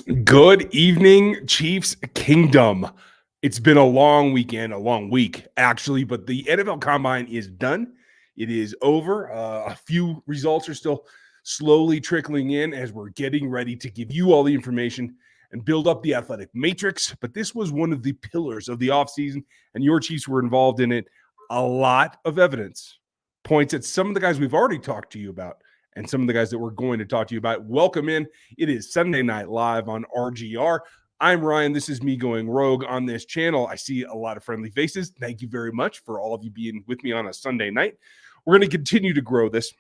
Good evening, Chiefs Kingdom. It's been a long weekend, a long week, actually, but the NFL Combine is done. It is over. A few results are still slowly trickling in as we're getting ready to give you all the information and build up the athletic matrix. But this was one of the pillars of the offseason, and your Chiefs were involved in it. A lot of evidence points at some of the guys we've already talked to you about and some of the guys that we're going to talk to you about. Welcome in. It is Sunday Night Live on RGR. I'm Ryan. This is me going rogue on this channel. I see a lot of friendly faces. Thank you very much for all of you being with me on a Sunday night. We're going to continue to grow this.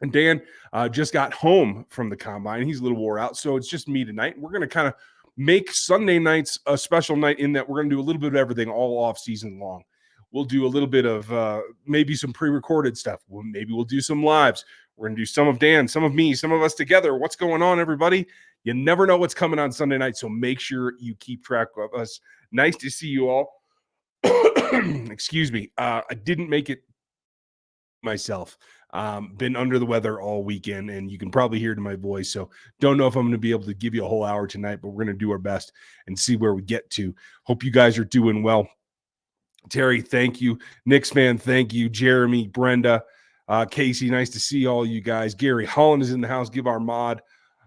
And Dan just got home from the Combine. He's a little wore out, so it's just me tonight. We're going to kind of make Sunday nights a special night in that we're going to do a little bit of everything all off season long. We'll do a little bit of maybe some pre-recorded stuff. Maybe we'll do some lives. We're going to do some of Dan, some of me, some of us together. What's going on, everybody? You never know what's coming on Sunday night, so make sure you keep track of us. Nice to see you all. Excuse me. I didn't make it myself. Been under the weather all weekend, and you can probably hear it in my voice, so don't know if I'm going to be able to give you a whole hour tonight, but we're going to do our best and see where we get to. Hope you guys are doing well. Terry, thank you. Knicks fan, thank you. Jeremy, Brenda, Casey, nice to see all you guys. Gary Holland is in the house. Give our mod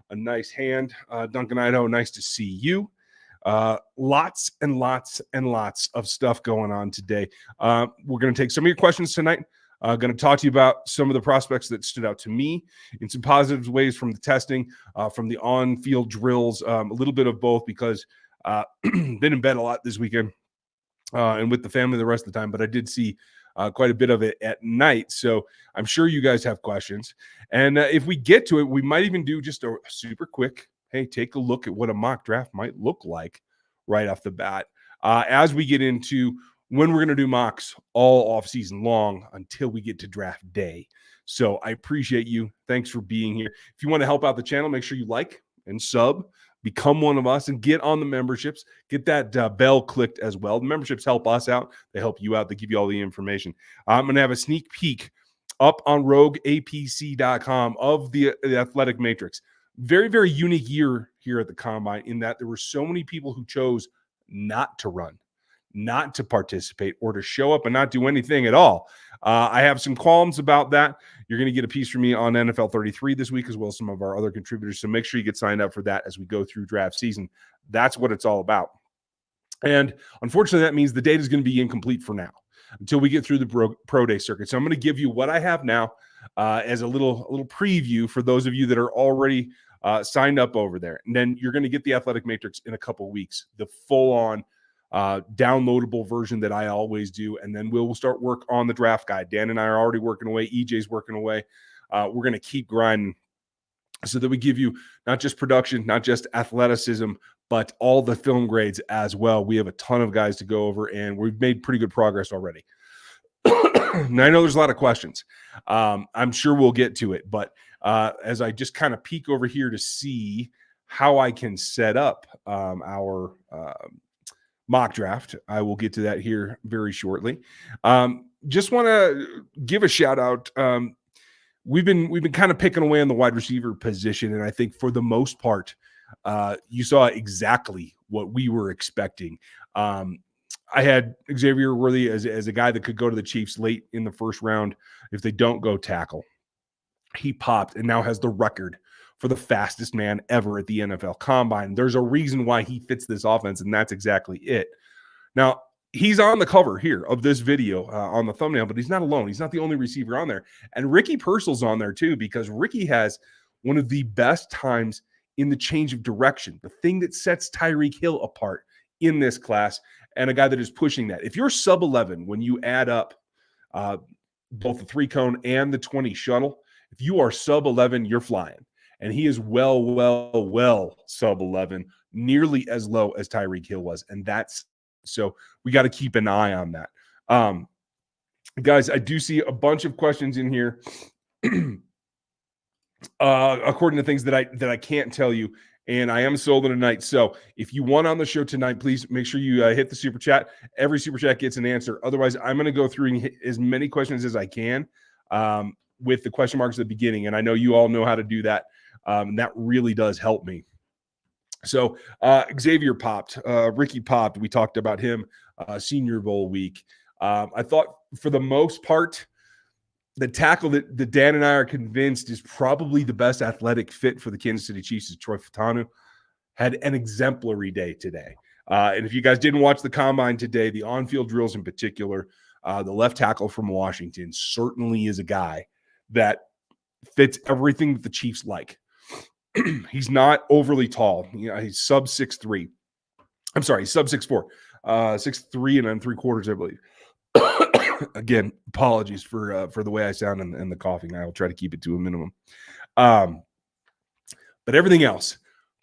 a nice hand. Duncan Idaho, nice to see you. Lots and lots and lots of stuff going on today. We're going to take some of your questions tonight. Going to talk to you about some of the prospects that stood out to me in some positive ways from the testing, from the on-field drills, a little bit of both because been in bed a lot this weekend. And with the family the rest of the time, but I did see quite a bit of it at night. So I'm sure you guys have questions. And if we get to it, we might even do just a super quick, hey, take a look at what a mock draft might look like right off the bat as we get into when we're going to do mocks all off season long until we get to draft day. So I appreciate you. Thanks for being here. If you want to help out the channel, make sure you like and sub. Become one of us and get on the memberships. Get that bell clicked as well. The memberships help us out. They help you out. They give you all the information. I'm going to have a sneak peek up on rogueapc.com of the athletic matrix. Very, very unique year here at the Combine in that there were so many people who chose not to run, not to participate, or to show up and not do anything at all. I have some qualms about that. You're going to get a piece from me on NFL 33 this week, as well as some of our other contributors. So make sure you get signed up for that as we go through draft season. That's what it's all about. And unfortunately, that means the data is going to be incomplete for now until we get through the pro day circuit. So I'm going to give you what I have now as a little preview for those of you that are already signed up over there. And then you're going to get the athletic matrix in a couple weeks, the full-on downloadable version that I always do, and then we'll start work on the draft guide. Dan and I are already working away. EJ's working away. We're going to keep grinding so that we give you not just production, not just athleticism, but all the film grades as well. We have a ton of guys to go over, and we've made pretty good progress already. Now, I know there's a lot of questions. I'm sure we'll get to it, but as I just kind of peek over here to see how I can set up our mock draft. I will get to that here very shortly. Just want to give a shout out. We've been kind of picking away on the wide receiver position, and I think for the most part, you saw exactly what we were expecting. I had Xavier Worthy as a guy that could go to the Chiefs late in the first round if they don't go tackle. He popped and now has the record for the fastest man ever at the NFL Combine. There's a reason why he fits this offense, and that's exactly it. Now, he's on the cover here of this video on the thumbnail, but he's not alone. He's not the only receiver on there. And Ricky Purcell's on there too, because Ricky has one of the best times in the change of direction, the thing that sets Tyreek Hill apart in this class, and a guy that is pushing that. If you're sub 11, when you add up both the 3-cone and the 20 shuttle, if you are sub 11, you're flying. And he is well sub 11, nearly as low as Tyreek Hill was. And that's so we got to keep an eye on that. Guys, I do see a bunch of questions in here. According to things that I can't tell you, and I am solo tonight. So if you want on the show tonight, please make sure you hit the super chat. Every super chat gets an answer. Otherwise, I'm going to go through and hit as many questions as I can with the question marks at the beginning. And I know you all know how to do that. And that really does help me. So Xavier popped, Ricky popped. We talked about him Senior Bowl week. I thought for the most part, the tackle that Dan and I are convinced is probably the best athletic fit for the Kansas City Chiefs is Troy Fatanu. Had an exemplary day today. And if you guys didn't watch the combine today, the on-field drills in particular, the left tackle from Washington certainly is a guy that fits everything that the Chiefs like. He's not overly tall. He's sub 6'3". I'm sorry, sub 6'4", 6'3" and 3/4, I believe. Again, apologies for the way I sound and the coughing. I will try to keep it to a minimum. But everything else,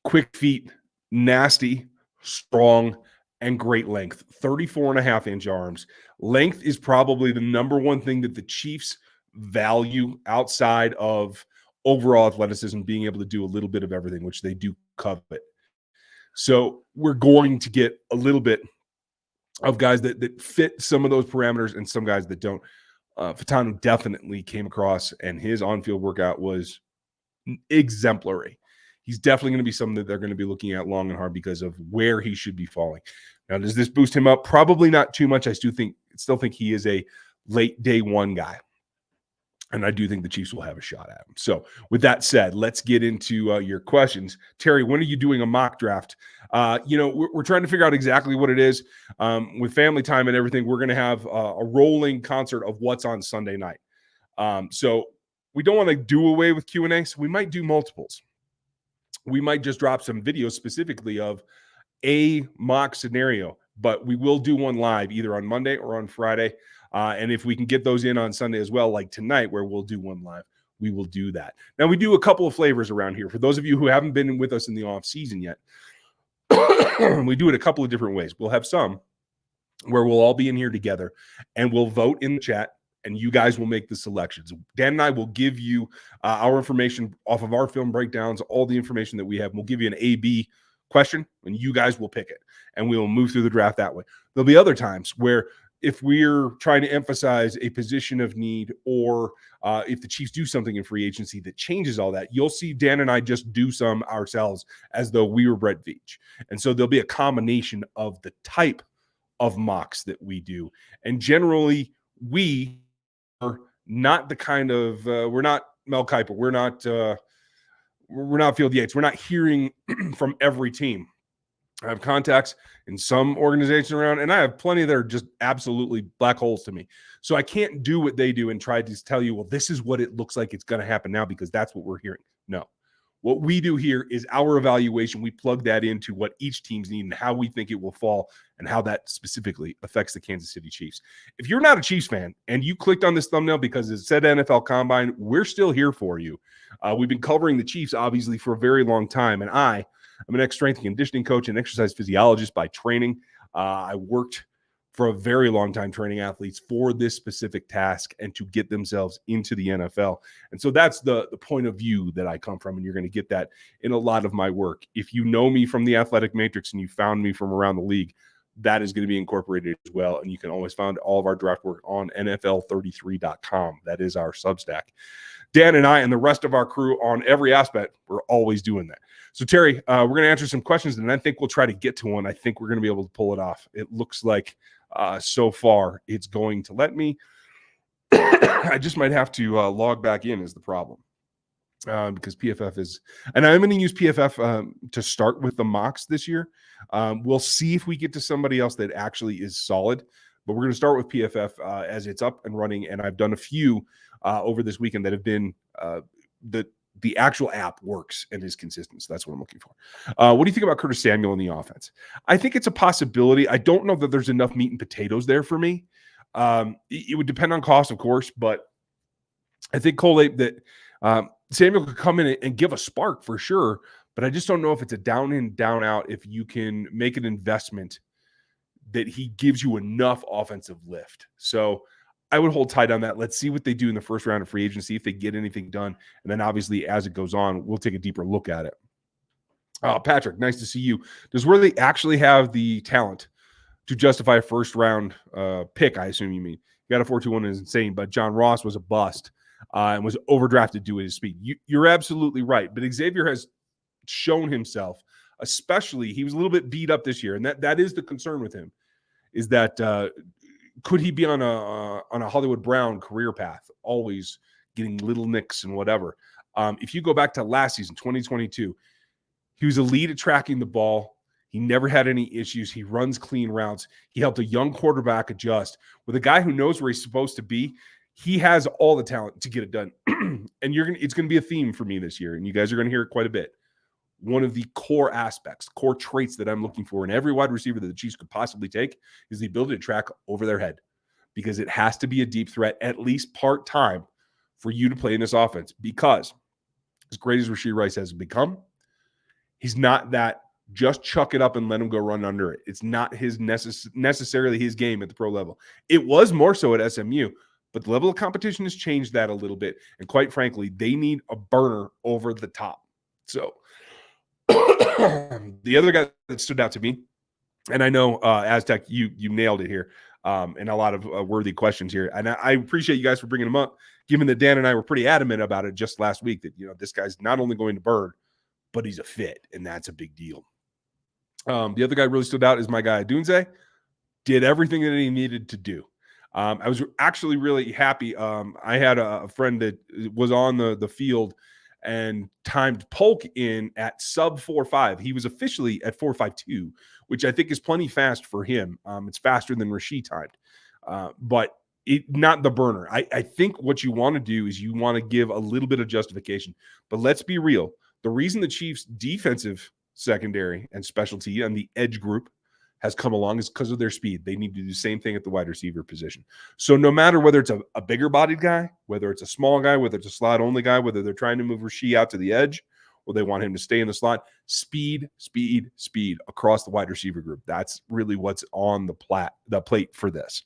quick feet, nasty, strong, and great length. 34.5-inch arms. Length is probably the number one thing that the Chiefs value outside of overall athleticism, being able to do a little bit of everything, which they do covet. So we're going to get a little bit of guys that fit some of those parameters and some guys that don't. Fatanu definitely came across, and his on-field workout was exemplary. He's definitely going to be something that they're going to be looking at long and hard because of where he should be falling. Now, does this boost him up? Probably not too much. I still think he is a late day one guy. And I do think the Chiefs will have a shot at him. So with that said, let's get into your questions. Terry, when are you doing a mock draft? We're trying to figure out exactly what it is. With family time and everything, we're going to have a rolling concert of what's on Sunday night. So we don't want to do away with Q&A, so we might do multiples. We might just drop some videos specifically of a mock scenario, but we will do one live either on Monday or on Friday. And if we can get those in on Sunday as well, like tonight where we'll do one live, we will do that. Now, we do a couple of flavors around here. For those of you who haven't been with us in the off season yet, we do it a couple of different ways. We'll have some where we'll all be in here together and we'll vote in the chat, and you guys will make the selections. Dan and I will give you our information off of our film breakdowns, all the information that we have. We'll give you an A-B question, and you guys will pick it, and we will move through the draft that way. There'll be other times where if we're trying to emphasize a position of need, or if the Chiefs do something in free agency that changes all that, you'll see Dan and I just do some ourselves as though we were Brett Veach. And so there'll be a combination of the type of mocks that we do. And generally, we are not the kind of we're not Mel Kiper. We're not Field Yates. We're not hearing from every team. I have contacts in some organizations around, and I have plenty that are just absolutely black holes to me. So I can't do what they do and try to tell you, well, this is what it looks like it's going to happen now because that's what we're hearing. No. What we do here is our evaluation. We plug that into what each team's need and how we think it will fall and how that specifically affects the Kansas City Chiefs. If you're not a Chiefs fan and you clicked on this thumbnail because it said NFL Combine, we're still here for you. We've been covering the Chiefs, obviously, for a very long time, and I'm an ex-strength and conditioning coach and exercise physiologist by training. I worked for a very long time training athletes for this specific task and to get themselves into the NFL. And so that's the point of view that I come from, and you're going to get that in a lot of my work. If you know me from the Athletic Matrix and you found me from around the league, that is going to be incorporated as well. And you can always find all of our draft work on NFL33.com. That is our Substack. Dan and I and the rest of our crew on every aspect, we're always doing that. So, Terry, we're going to answer some questions, and I think we'll try to get to one. I think we're going to be able to pull it off. It looks like so far it's going to let me. I just might have to log back in is the problem because PFF is – and I'm going to use PFF to start with the mocks this year. We'll see if we get to somebody else that actually is solid, but we're going to start with PFF as it's up and running, and I've done a few over this weekend that have been the actual app works and is consistent. So that's what I'm looking for. What do you think about Curtis Samuel in the offense? I think it's a possibility. I don't know that there's enough meat and potatoes there for me. It would depend on cost, of course, but I think that Samuel could come in and give a spark for sure, but I just don't know if it's a down in, down out, if you can make an investment that he gives you enough offensive lift. So I would hold tight on that. Let's see what they do in the first round of free agency, if they get anything done. And then obviously as it goes on, we'll take a deeper look at it. Patrick, nice to see you. Does Worley actually have the talent to justify a first round pick? I assume you mean. You got a 4.21 is insane, but John Ross was a bust and was overdrafted due to his speed. You're absolutely right. But Xavier has shown himself especially he was a little bit beat up this year, and that is the concern with him. Is that could he be on a Hollywood Brown career path, always getting little nicks and whatever? If you go back to last season, 2022, he was elite at tracking the ball. He never had any issues. He runs clean routes. He helped a young quarterback adjust. With a guy who knows where he's supposed to be, he has all the talent to get it done. And it's going to be a theme for me this year, and you guys are going to hear it quite a bit. One of the core aspects, core traits that I'm looking for in every wide receiver that the Chiefs could possibly take is the ability to track over their head, because it has to be a deep threat, at least part-time, for you to play in this offense. Because as great as Rashee Rice has become, he's not that just chuck it up and let him go run under it. It's not his necessarily his game at the pro level. It was more so at SMU, but the level of competition has changed that a little bit. And quite frankly, they need a burner over the top. So the other guy that stood out to me, and I know Aztec, you nailed it here, and a lot of worthy questions here. And I appreciate you guys for bringing them up, given that Dan and I were pretty adamant about it just last week that, this guy's not only going to burn, but he's a fit, and that's a big deal. The other guy really stood out is my guy, Dunze. Did everything that he needed to do. I was actually really happy. I had a friend that was on the field and timed Polk in at sub 4.5. He was officially at 4.52, which I think is plenty fast for him. It's faster than Rashee timed, but not the burner. I think what you want to do is you want to give a little bit of justification. But let's be real. The reason the Chiefs' defensive secondary and specialty and the edge group has come along is because of their speed. They need to do the same thing at the wide receiver position. So no matter whether it's a bigger bodied guy, whether it's a small guy, whether it's a slot only guy, whether they're trying to move Rashee out to the edge or they want him to stay in the slot, speed across the wide receiver group. That's really what's on the plate for this.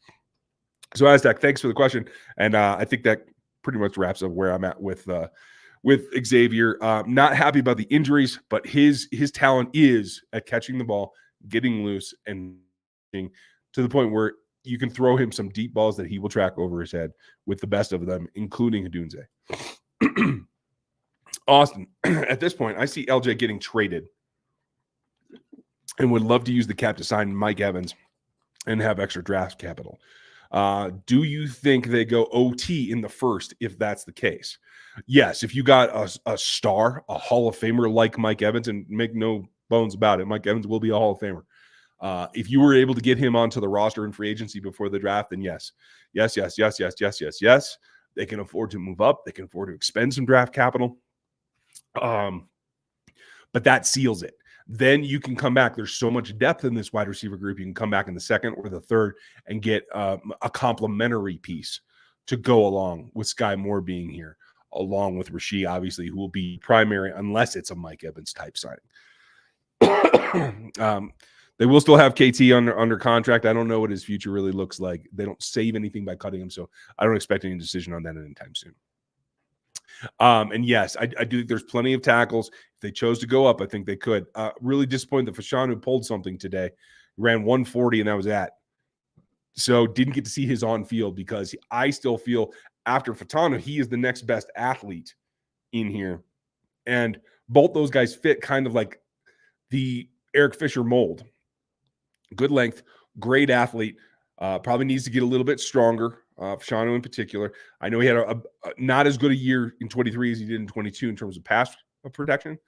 So Aztec, thanks for the question. And I think that pretty much wraps up where I'm at with Xavier. Not happy about the injuries, but his talent is at catching the ball, getting loose, and to the point where you can throw him some deep balls that he will track over his head with the best of them, including Dunze. Austin, at this point, I see LJ getting traded and would love to use the cap to sign Mike Evans and have extra draft capital. Do you think they go OT in the first if that's the case? Yes, if you got a star, a Hall of Famer like Mike Evans, and make no bones about it, Mike Evans will be a Hall of Famer. If you were able to get him onto the roster in free agency before the draft, then yes. They can afford to move up. They can afford to expend some draft capital. But that seals it. Then you can come back. There's so much depth in this wide receiver group. You can come back in the second or the third and get a complementary piece to go along with Sky Moore being here, along with Rashee, obviously, who will be primary unless it's a Mike Evans type signing. They will still have KT under contract. I don't know what his future really looks like. They don't save anything by cutting him, so I don't expect any decision on that anytime soon. And yes, I do think there's plenty of tackles. If they chose to go up, I think they could. Really disappointed that Fashanu pulled something today. He ran 140, and that was that. So didn't get to see his on field because I still feel after Fashanu, he is the next best athlete in here. And both those guys fit kind of like the Eric Fisher mold. Good length, great athlete. Probably needs to get a little bit stronger. Fashanu in particular. I know he had a not as good a year in 23 as he did in 22 in terms of pass protection.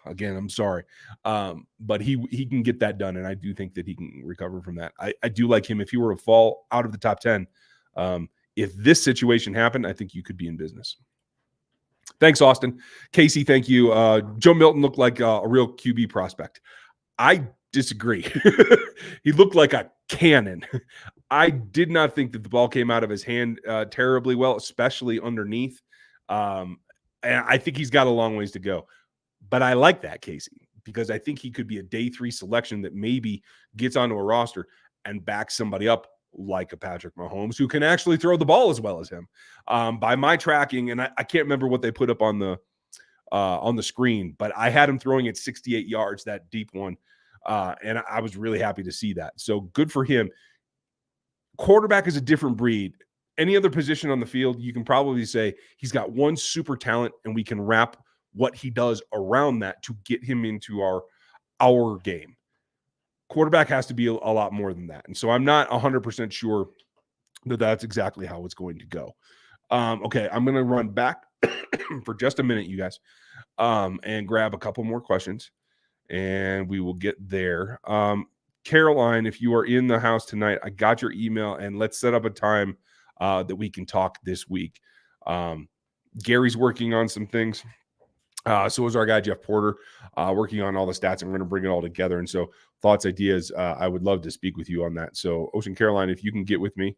Again, I'm sorry. But he can get that done, and I do think that he can recover from that. I do like him. If he were to fall out of the top 10, if this situation happened, I think you could be in business. Thanks, Austin. Casey, thank you. Joe Milton looked like a real QB prospect. I disagree. He looked like a cannon. I did not think that the ball came out of his hand terribly well, especially underneath. And I think he's got a long ways to go. But I like that, Casey, because I think he could be a day 3 selection that maybe gets onto a roster and backs somebody up like a Patrick Mahomes who can actually throw the ball as well as him. By my tracking, and I can't remember what they put up on the screen, but I had him throwing at 68 yards, that deep one. And I was really happy to see that. So good for him. Quarterback is a different breed. Any other position on the field, you can probably say he's got one super talent and we can wrap what he does around that to get him into our game. Quarterback has to be a lot more than that. And so I'm not 100% sure that that's exactly how it's going to go. Okay, I'm going to run back for just a minute, you guys, and grab a couple more questions, and we will get there. Caroline, if you are in the house tonight, I got your email, and let's set up a time that we can talk this week. Gary's working on some things. So is our guy, Jeff Porter, working on all the stats, and we're going to bring it all together. And so thoughts, ideas, I would love to speak with you on that. So Ocean Caroline, if you can get with me,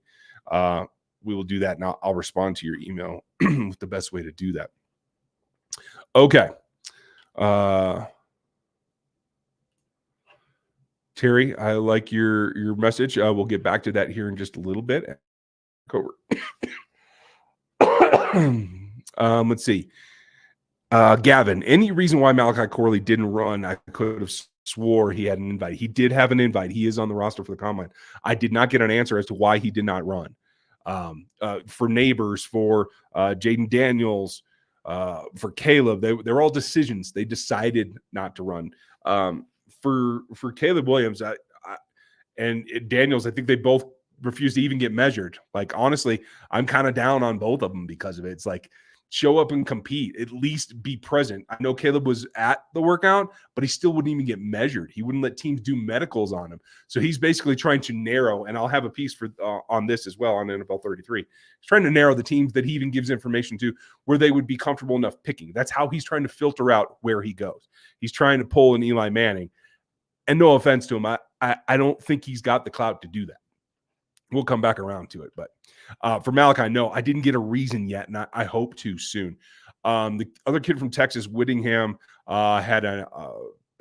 we will do that. And I'll respond to your email with the best way to do that. Okay. Terry, I like your message. We'll get back to that here in just a little bit. Let's see. Gavin, any reason why Malachi Corley didn't run? I could have swore he had an invite. He did have an invite. He is on the roster for the combine. I did not get an answer as to why he did not run. For Neighbors, for Jaden Daniels, for Caleb, they're all decisions. They decided not to run. For Caleb Williams and Daniels, I think they both refused to even get measured. Like, honestly, I'm kind of down on both of them because of it. It's like, show up and compete, at least be present. I know Caleb was at the workout, but he still wouldn't even get measured. He wouldn't let teams do medicals on him. So he's basically trying to narrow, and I'll have a piece for on this as well on NFL 33. He's trying to narrow the teams that he even gives information to where they would be comfortable enough picking. That's how he's trying to filter out where he goes. He's trying to pull an Eli Manning. And no offense to him, I don't think he's got the clout to do that. We'll come back around to it. But for Malachi, no, I didn't get a reason yet, and I hope to soon. The other kid from Texas, Whittingham, had a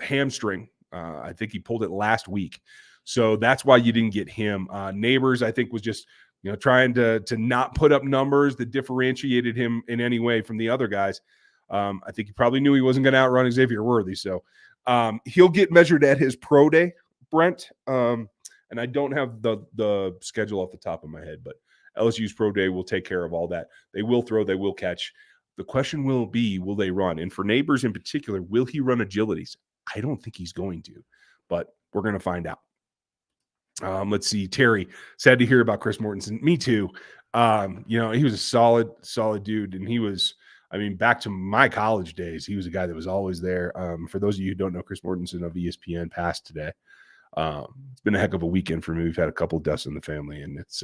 hamstring. I think he pulled it last week. So that's why you didn't get him. Neighbors, I think, was just trying to not put up numbers that differentiated him in any way from the other guys. I think he probably knew he wasn't going to outrun Xavier Worthy. So he'll get measured at his pro day, Brent. And I don't have the schedule off the top of my head, but LSU's pro day will take care of all that. They will throw, they will catch. The question will be, will they run? And for Neighbors in particular, will he run agilities? I don't think he's going to, but we're going to find out. Let's see. Terry, sad to hear about Chris Mortensen. Me too. He was a solid dude, and he was, back to my college days, he was a guy that was always there. For those of you who don't know, Chris Mortensen of ESPN passed today. It's been a heck of a weekend for me. We've had a couple of deaths in the family, and it's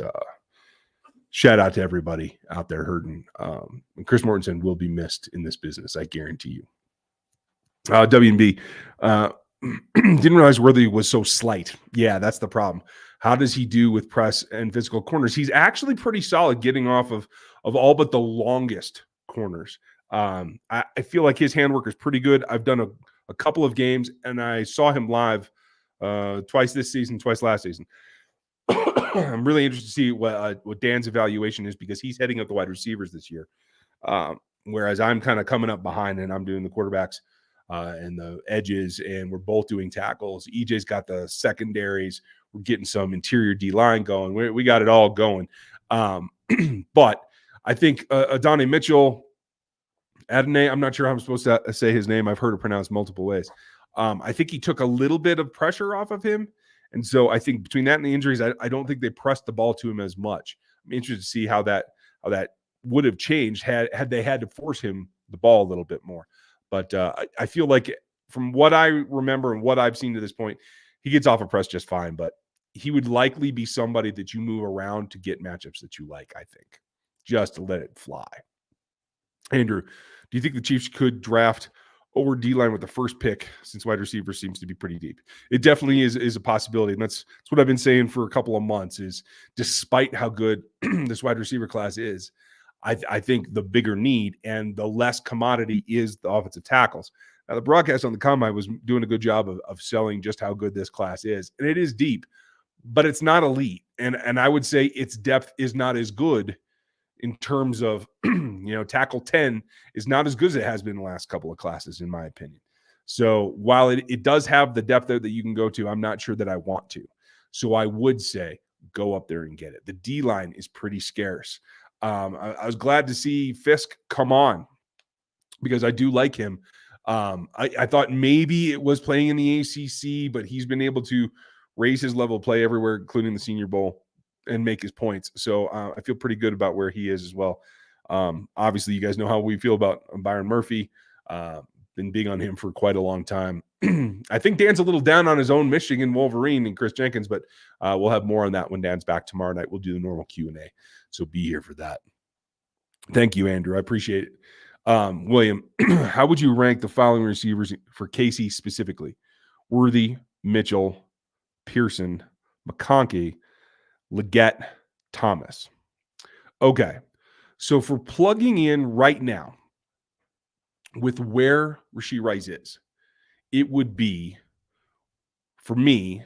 shout out to everybody out there hurting. And Chris Mortensen will be missed in this business, I guarantee you. W&B didn't realize Worthy was so slight. Yeah, that's the problem. How does he do with press and physical corners? He's actually pretty solid getting off of all but the longest corners. I feel like his handwork is pretty good. I've done a couple of games, and I saw him live twice this season, twice last season. I'm really interested to see what Dan's evaluation is, because he's heading up the wide receivers this year, whereas I'm kind of coming up behind, and I'm doing the quarterbacks and the edges, and we're both doing tackles. EJ's got the secondaries. We're getting some interior D-line going. We got it all going. But I think Adonai Mitchell, Adonai, I'm not sure how I'm supposed to say his name. I've heard it pronounced multiple ways. I think he took a little bit of pressure off of him. And so I think between that and the injuries, I don't think they pressed the ball to him as much. I'm interested to see how that would have changed had they had to force him the ball a little bit more. But I feel like from what I remember and what I've seen to this point, he gets off a press just fine. But he would likely be somebody that you move around to get matchups that you like, I think, just to let it fly. Andrew, do you think the Chiefs could draft over D-line with the first pick, since wide receiver seems to be pretty deep? It definitely is a possibility. And that's what I've been saying for a couple of months, is despite how good this wide receiver class is, I think the bigger need and the less commodity is the offensive tackles. Now, the broadcast on the combine was doing a good job of selling just how good this class is. And it is deep, but it's not elite. And I would say its depth is not as good in terms of, tackle 10 is not as good as it has been the last couple of classes, in my opinion. So while it does have the depth there that you can go to, I'm not sure that I want to. So I would say go up there and get it. The D-line is pretty scarce. I was glad to see Fisk come on because I do like him. I thought maybe it was playing in the ACC, but he's been able to raise his level of play everywhere, including the Senior Bowl, and make his points. So I feel pretty good about where he is as well. Obviously, you guys know how we feel about Byron Murphy. Been big on him for quite a long time. I think Dan's a little down on his own Michigan Wolverine and Chris Jenkins, but we'll have more on that when Dan's back tomorrow night. We'll do the normal Q&A, so be here for that. Thank you, Andrew. I appreciate it. William, how would you rank the following receivers for Casey specifically? Worthy, Mitchell, Pearson, McConkey, Leggett, Thomas. Okay. So for plugging in right now with where Rashee Rice is, it would be, for me,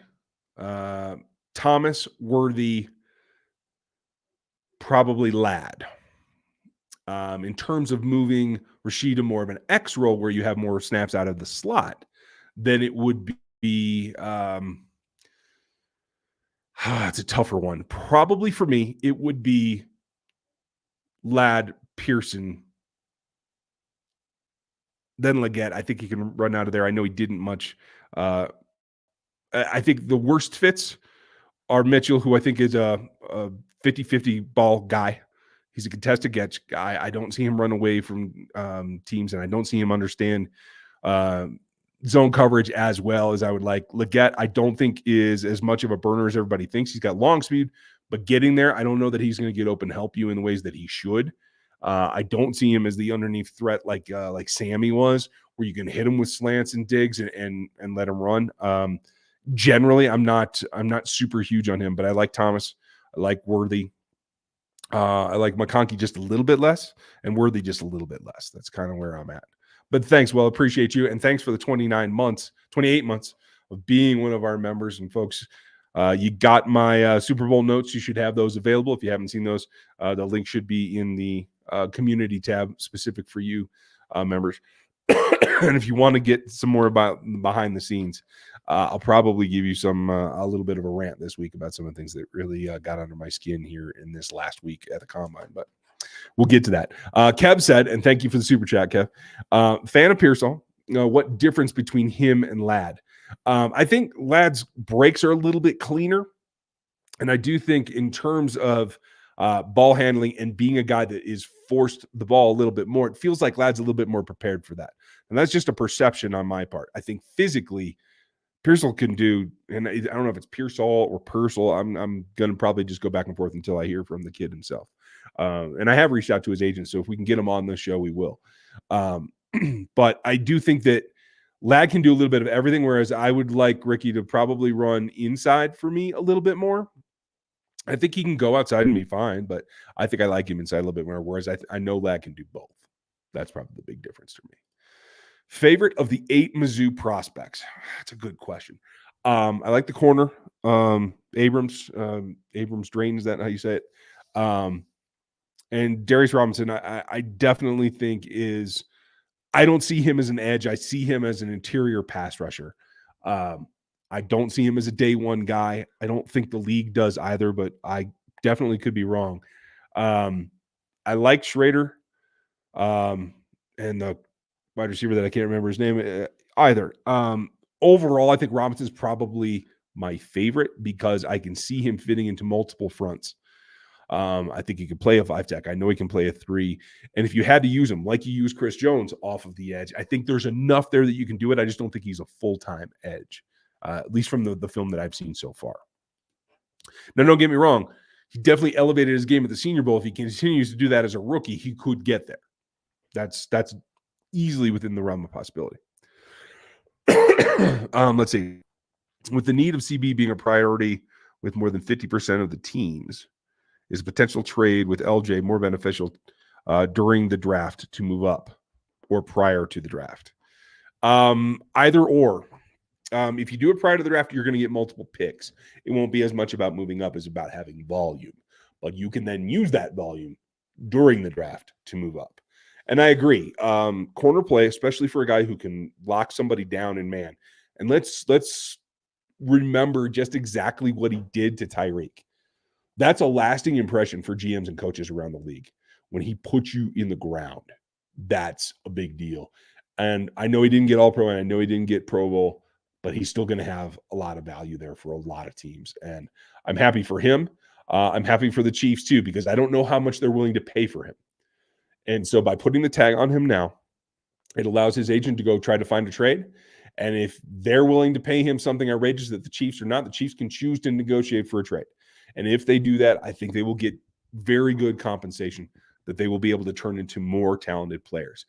Thomas, Worthy, probably Ladd. In terms of moving Rashee to more of an X role where you have more snaps out of the slot, then it would be it's a tougher one. Probably for me, it would be Ladd, Pearson, then Leggett. I think he can run out of there. I know he didn't much. I think the worst fits are Mitchell, who I think is a 50-50 ball guy. He's a contested catch guy. I don't see him run away from teams, and I don't see him understand zone coverage as well as I would like. Leggett, I don't think is as much of a burner as everybody thinks. He's got long speed, but getting there, I don't know that he's going to get open and help you in the ways that he should. I don't see him as the underneath threat like Sammy was, where you can hit him with slants and digs and let him run. Generally, I'm not super huge on him, but I like Thomas. I like Worthy. I like McConkey just a little bit less, and Worthy just a little bit less. That's kind of where I'm at. But thanks, Will. Appreciate you, and thanks for the 28 months of being one of our members. And folks, you got my Super Bowl notes. You should have those available. If you haven't seen those, the link should be in the community tab specific for you members. And if you want to get some more about behind the scenes, I'll probably give you a little bit of a rant this week about some of the things that really got under my skin here in this last week at the Combine. But we'll get to that. Kev said, and thank you for the super chat, Kev. Fan of Pearsall. What difference between him and Ladd? I think Ladd's breaks are a little bit cleaner. And I do think in terms of ball handling and being a guy that is forced the ball a little bit more, it feels like Ladd's a little bit more prepared for that. And that's just a perception on my part. I think physically, Pearsall can do, and I don't know if it's Pearsall or Pearsall. I'm going to probably just go back and forth until I hear from the kid himself. And I have reached out to his agent, so if we can get him on the show, we will. But I do think that Ladd can do a little bit of everything, whereas I would like Ricky to probably run inside for me a little bit more. I think he can go outside and be fine, but I think I like him inside a little bit more, whereas I know Ladd can do both. That's probably the big difference to me. Favorite of the 8 Mizzou prospects? That's a good question. I like the corner. Abrams Drain, is that how you say it? And Darius Robinson, I definitely think is – I don't see him as an edge. I see him as an interior pass rusher. I don't see him as a day one guy. I don't think the league does either, but I definitely could be wrong. I like Schrader and the wide receiver that I can't remember his name either. Overall, I think Robinson's probably my favorite because I can see him fitting into multiple fronts. I think he can play a 5-tech. I know he can play a 3. And if you had to use him like you use Chris Jones off of the edge, I think there's enough there that you can do it. I just don't think he's a full-time edge, at least from the film that I've seen so far. Now, don't get me wrong. He definitely elevated his game at the Senior Bowl. If he continues to do that as a rookie, he could get there. That's easily within the realm of possibility. Let's see. With the need of CB being a priority with more than 50% of the teams, is a potential trade with LJ more beneficial during the draft to move up or prior to the draft? Either or. If you do it prior to the draft, you're going to get multiple picks. It won't be as much about moving up as about having volume. But you can then use that volume during the draft to move up. And I agree. Corner play, especially for a guy who can lock somebody down in man. And let's remember just exactly what he did to Tyreek. That's a lasting impression for GMs and coaches around the league when he puts you in the ground. That's a big deal. And I know he didn't get all pro and I know he didn't get Pro Bowl, but he's still going to have a lot of value there for a lot of teams. And I'm happy for him. I'm happy for the Chiefs too, because I don't know how much they're willing to pay for him. And so by putting the tag on him now, it allows his agent to go try to find a trade. And if they're willing to pay him something outrageous that the Chiefs are not, the Chiefs can choose to negotiate for a trade. And if they do that, I think they will get very good compensation that they will be able to turn into more talented players.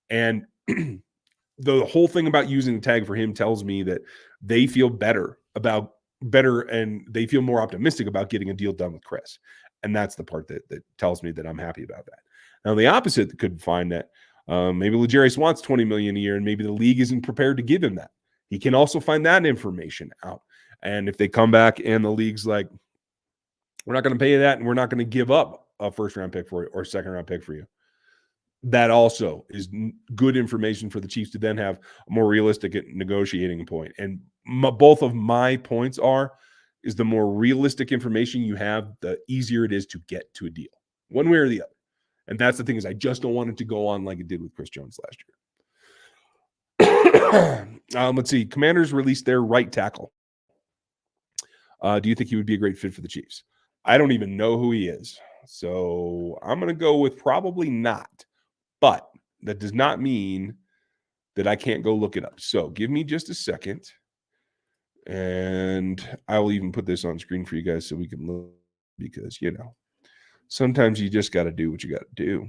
And the whole thing about using the tag for him tells me that they feel better and they feel more optimistic about getting a deal done with Chris. And that's the part that tells me that I'm happy about that. Now, the opposite could find that maybe L'Jarius wants $20 million a year, and maybe the league isn't prepared to give him that. He can also find that information out. And if they come back and the league's like, we're not going to pay you that, and we're not going to give up a first-round pick for you or second-round pick for you, that also is good information for the Chiefs to then have a more realistic negotiating point. And both of my points is the more realistic information you have, the easier it is to get to a deal, one way or the other. And that's the thing, is I just don't want it to go on like it did with Chris Jones last year. Let's see. Commanders released their right tackle. Do you think he would be a great fit for the Chiefs? I don't even know who he is. So I'm going to go with probably not. But that does not mean that I can't go look it up. So give me just a second. And I will even put this on screen for you guys so we can look, because, sometimes you just got to do what you got to do.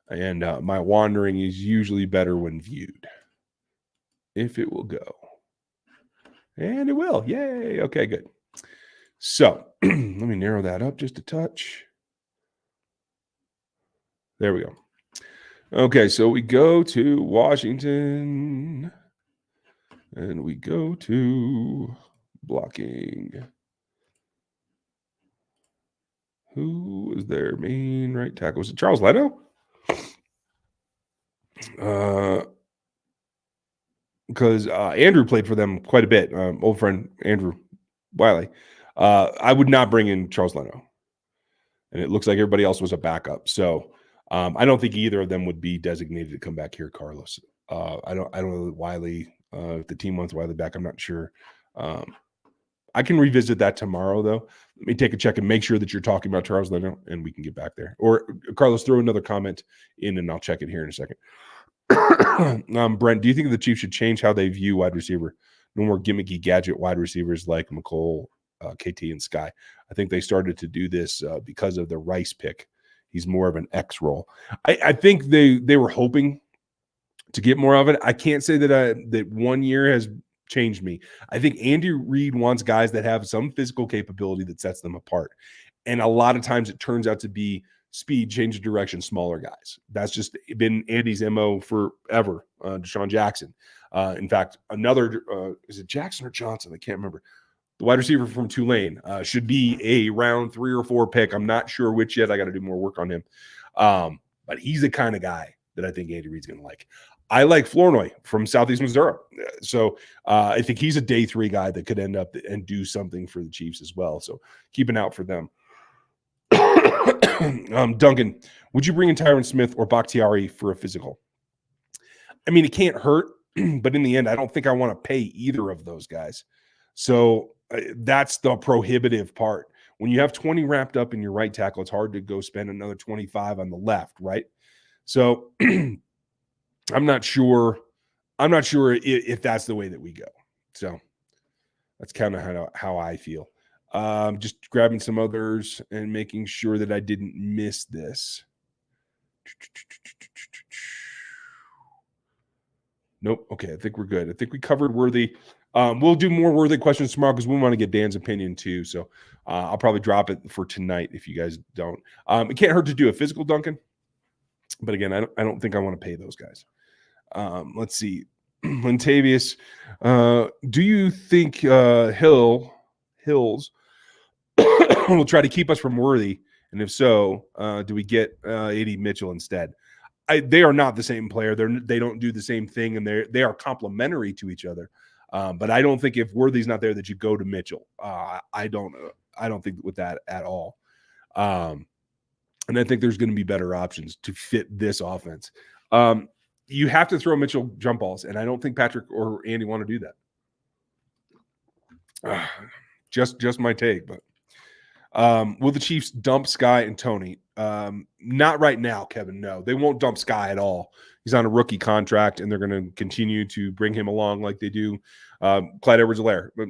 And my wandering is usually better when viewed. If it will go. And it will. Yay. Okay, good. So let me narrow that up just a touch. There we go. Okay, so we go to Washington. And we go to blocking. Who is their main right tackle? Was it Charles Leno? Because Andrew played for them quite a bit. Old friend Andrew Wiley. I would not bring in Charles Leno. And it looks like everybody else was a backup. So I don't think either of them would be designated to come back here, Carlos. I don't know that Wiley, if the team wants Wiley back, I'm not sure. I can revisit that tomorrow, though. Let me take a check and make sure that you're talking about Charles Leno, and we can get back there. Or Carlos, throw another comment in, and I'll check it here in a second. Brent, do you think the Chiefs should change how they view wide receiver? No more gimmicky gadget wide receivers like McCole, KT, and Sky. I think they started to do this because of the Rice pick. He's more of an X role. I think they were hoping to get more of it. I can't say that 1 year has changed me. I think Andy Reid wants guys that have some physical capability that sets them apart. And a lot of times it turns out to be speed, change of direction, smaller guys. That's just been Andy's MO forever. Deshaun Jackson. In fact, another, is it Jackson or Johnson? I can't remember. The wide receiver from Tulane should be a round 3 or 4 pick. I'm not sure which yet. I got to do more work on him. But he's the kind of guy that I think Andy Reid's going to like. I like Flournoy from Southeast Missouri. So I think he's a day 3 guy that could end up and do something for the Chiefs as well. So keep an eye out for them. Duncan, would you bring in Tyron Smith or Bakhtiari for a physical? I mean, it can't hurt, but in the end, I don't think I want to pay either of those guys. So that's the prohibitive part. When you have 20 wrapped up in your right tackle, it's hard to go spend another 25 on the left, right? So I'm not sure if that's the way that we go. So that's kind of how I feel. Just grabbing some others and making sure that I didn't miss this. Nope. Okay, I think we're good. I think we covered Worthy. We'll do more Worthy questions tomorrow because we want to get Dan's opinion too. So I'll probably drop it for tonight if you guys don't. It can't hurt to do a physical, Duncan. But again, I don't think I want to pay those guys. Let's see. Lentavius, do you think Hills will try to keep us from Worthy? And if so, do we get A.D. Mitchell instead? They are not the same player. They don't do the same thing, and they are complementary to each other. But I don't think if Worthy's not there that you go to Mitchell. I don't think with that at all. And I think there's going to be better options to fit this offense. You have to throw Mitchell jump balls, and I don't think Patrick or Andy want to do that. Just my take, but will the Chiefs dump Sky and Tony? Not right now, Kevin. No, they won't dump Sky at all. He's on a rookie contract, and they're going to continue to bring him along like they do Clyde Edwards-Helaire. But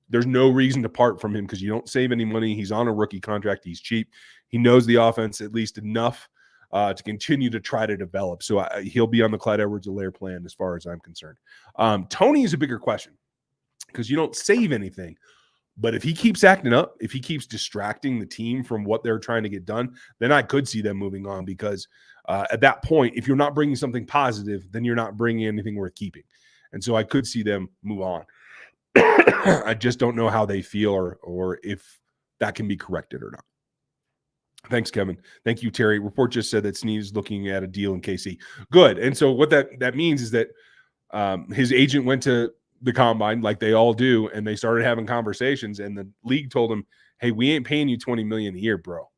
there's no reason to part from him because you don't save any money. He's on a rookie contract. He's cheap. He knows the offense at least enough to continue to try to develop. So he'll be on the Clyde Edwards-Helaire plan as far as I'm concerned. Tony is a bigger question because you don't save anything. But if he keeps acting up, if he keeps distracting the team from what they're trying to get done, then I could see them moving on because at that point, if you're not bringing something positive, then you're not bringing anything worth keeping. And so I could see them move on. I just don't know how they feel or if that can be corrected or not. Thanks, Kevin. Thank you, Terry. Report just said that Snead is looking at a deal in KC. Good. And so what that means is that his agent went to the combine like they all do, and they started having conversations, and the league told him, hey, we ain't paying you $20 million a year, bro.